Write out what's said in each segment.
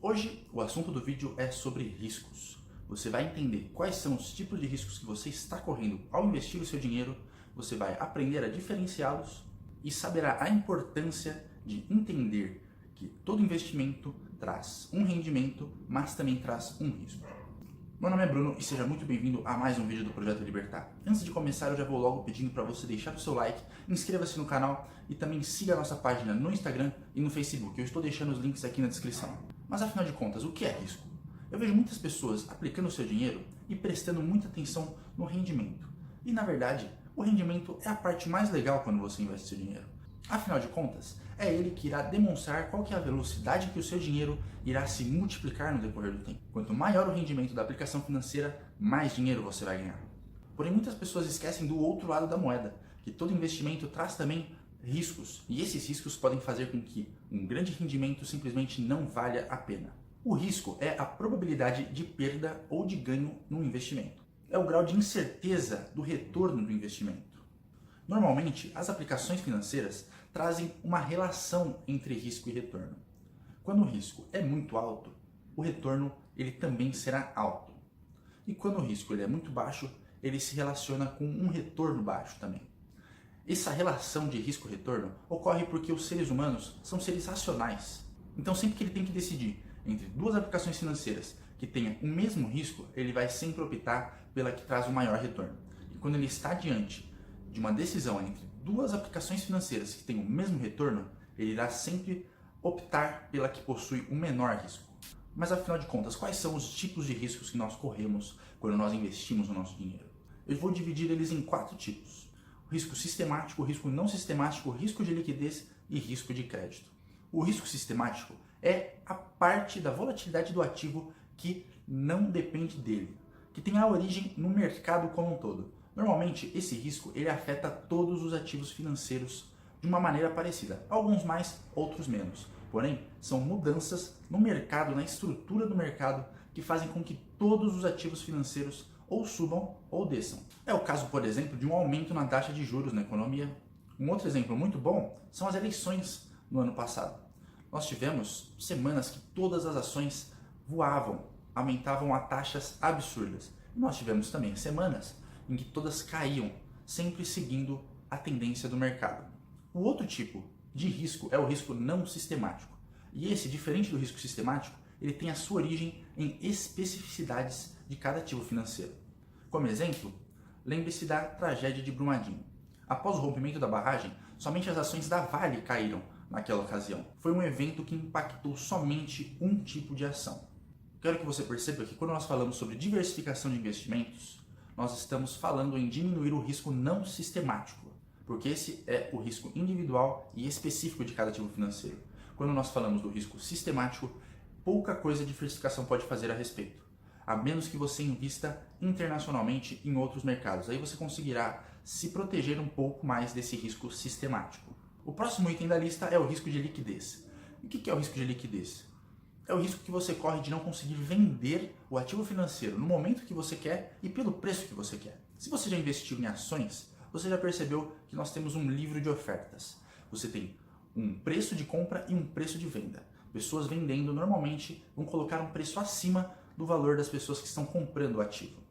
Hoje o assunto do vídeo é sobre riscos. Você vai entender quais são os tipos de riscos que você está correndo ao investir o seu dinheiro, você vai aprender a diferenciá-los e saberá a importância de entender que todo investimento traz um rendimento, mas também traz um risco. Meu nome é Bruno e seja muito bem-vindo a mais um vídeo do Projeto Libertar. Antes de começar, eu já vou logo pedindo para você deixar o seu like, inscreva-se no canal e também siga a nossa página no Instagram e no Facebook. Eu estou deixando os links aqui na descrição. Mas afinal de contas, o que é risco? Eu vejo muitas pessoas aplicando o seu dinheiro e prestando muita atenção no rendimento. E na verdade, o rendimento é a parte mais legal quando você investe seu dinheiro. Afinal de contas, é ele que irá demonstrar qual que é a velocidade que o seu dinheiro irá se multiplicar no decorrer do tempo. Quanto maior o rendimento da aplicação financeira, mais dinheiro você vai ganhar. Porém, muitas pessoas esquecem do outro lado da moeda, que todo investimento traz também riscos, e esses riscos podem fazer com que um grande rendimento simplesmente não valha a pena. O risco é a probabilidade de perda ou de ganho no investimento. É o grau de incerteza do retorno do investimento. Normalmente, as aplicações financeiras trazem uma relação entre risco e retorno. Quando o risco é muito alto, o retorno ele também será alto. E quando o risco ele é muito baixo, ele se relaciona com um retorno baixo também. Essa relação de risco-retorno ocorre porque os seres humanos são seres racionais. Então, sempre que ele tem que decidir entre duas aplicações financeiras que tenham o mesmo risco, ele vai sempre optar pela que traz o maior retorno. E quando ele está diante de uma decisão entre duas aplicações financeiras que têm o mesmo retorno, ele irá sempre optar pela que possui o menor risco. Mas afinal de contas, quais são os tipos de riscos que nós corremos quando nós investimos o nosso dinheiro? Eu vou dividir eles em 4 tipos. O risco sistemático, o risco não sistemático, o risco de liquidez e risco de crédito. O risco sistemático é a parte da volatilidade do ativo que não depende dele, que tem a origem no mercado como um todo. Normalmente, esse risco ele afeta todos os ativos financeiros de uma maneira parecida, alguns mais, outros menos. Porém, são mudanças no mercado, na estrutura do mercado, que fazem com que todos os ativos financeiros ou subam ou desçam. É o caso, por exemplo, de um aumento na taxa de juros na economia. Um outro exemplo muito bom são as eleições no ano passado. Nós tivemos semanas que todas as ações voavam, aumentavam a taxas absurdas. E nós tivemos também semanas em que todas caíam, sempre seguindo a tendência do mercado. O outro tipo de risco é o risco não sistemático. E esse, diferente do risco sistemático, ele tem a sua origem em especificidades de cada ativo financeiro. Como exemplo, lembre-se da tragédia de Brumadinho. Após o rompimento da barragem, somente as ações da Vale caíram naquela ocasião. Foi um evento que impactou somente um tipo de ação. Quero que você perceba que quando nós falamos sobre diversificação de investimentos, nós estamos falando em diminuir o risco não sistemático, porque esse é o risco individual e específico de cada ativo financeiro. Quando nós falamos do risco sistemático, pouca coisa a diversificação pode fazer a respeito, a menos que você invista internacionalmente em outros mercados. Aí você conseguirá se proteger um pouco mais desse risco sistemático. O próximo item da lista é o risco de liquidez. E o que é o risco de liquidez? É o risco que você corre de não conseguir vender o ativo financeiro no momento que você quer e pelo preço que você quer. Se você já investiu em ações, você já percebeu que nós temos um livro de ofertas. Você tem um preço de compra e um preço de venda. Pessoas vendendo normalmente vão colocar um preço acima do valor das pessoas que estão comprando o ativo.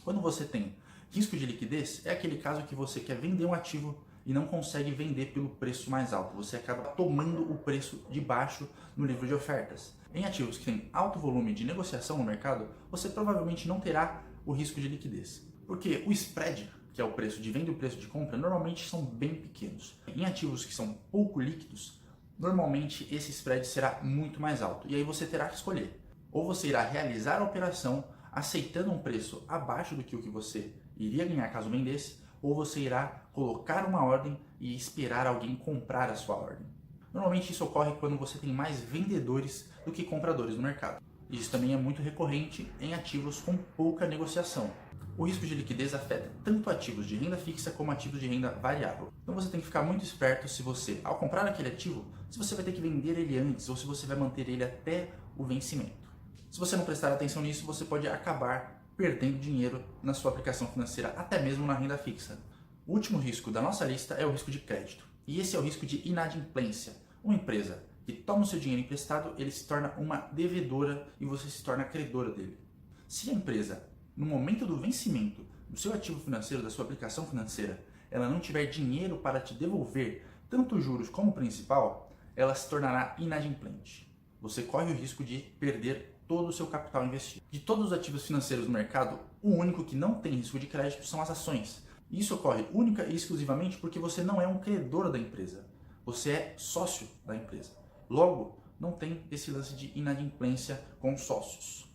Quando você tem risco de liquidez, é aquele caso que você quer vender um ativo e não consegue vender pelo preço mais alto. Você acaba tomando o preço de baixo no livro de ofertas. Em ativos que têm alto volume de negociação no mercado, você provavelmente não terá o risco de liquidez. Porque o spread, que é o preço de venda e o preço de compra, normalmente são bem pequenos. Em ativos que são pouco líquidos, normalmente esse spread será muito mais alto. E aí você terá que escolher. Ou você irá realizar a operação aceitando um preço abaixo do que o que você iria ganhar caso vendesse, ou você irá colocar uma ordem e esperar alguém comprar a sua ordem. Normalmente isso ocorre quando você tem mais vendedores do que compradores no mercado. Isso também é muito recorrente em ativos com pouca negociação. O risco de liquidez afeta tanto ativos de renda fixa como ativos de renda variável. Então você tem que ficar muito esperto se você, ao comprar aquele ativo, se você vai ter que vender ele antes ou se você vai manter ele até o vencimento. Se você não prestar atenção nisso, você pode acabar perdendo dinheiro na sua aplicação financeira, até mesmo na renda fixa. O último risco da nossa lista é o risco de crédito. E esse é o risco de inadimplência. Uma empresa que toma o seu dinheiro emprestado, ele se torna uma devedora e você se torna credora dele. Se a empresa, no momento do vencimento do seu ativo financeiro, da sua aplicação financeira, ela não tiver dinheiro para te devolver tanto os juros como o principal, ela se tornará inadimplente. Você corre o risco de perder todo o seu capital investido. De todos os ativos financeiros do mercado, o único que não tem risco de crédito são as ações. E isso ocorre única e exclusivamente porque você não é um credor da empresa. Você é sócio da empresa. Logo, não tem esse lance de inadimplência com sócios.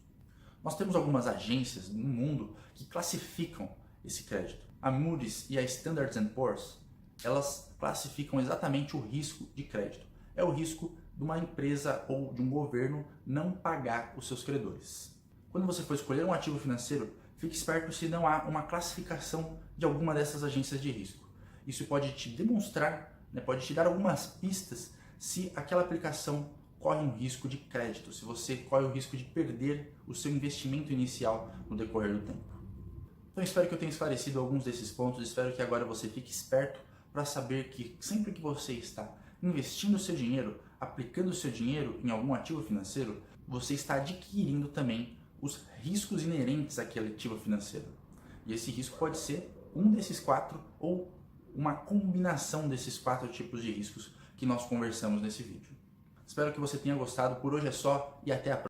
Nós temos algumas agências no mundo que classificam esse crédito. A Moody's e a Standard & Poor's, elas classificam exatamente o risco de crédito. É o risco de uma empresa ou de um governo não pagar os seus credores. Quando você for escolher um ativo financeiro, fique esperto se não há uma classificação de alguma dessas agências de risco. Isso pode te demonstrar, pode te dar algumas pistas se aquela aplicação corre um risco de crédito, se você corre o risco de perder o seu investimento inicial no decorrer do tempo. Então espero que eu tenha esclarecido alguns desses pontos, espero que agora você fique esperto para saber que sempre que você está investindo o seu dinheiro, aplicando o seu dinheiro em algum ativo financeiro, você está adquirindo também os riscos inerentes àquele ativo financeiro. E esse risco pode ser um desses 4 ou uma combinação desses 4 tipos de riscos que nós conversamos nesse vídeo. Espero que você tenha gostado. Por hoje é só e até a próxima.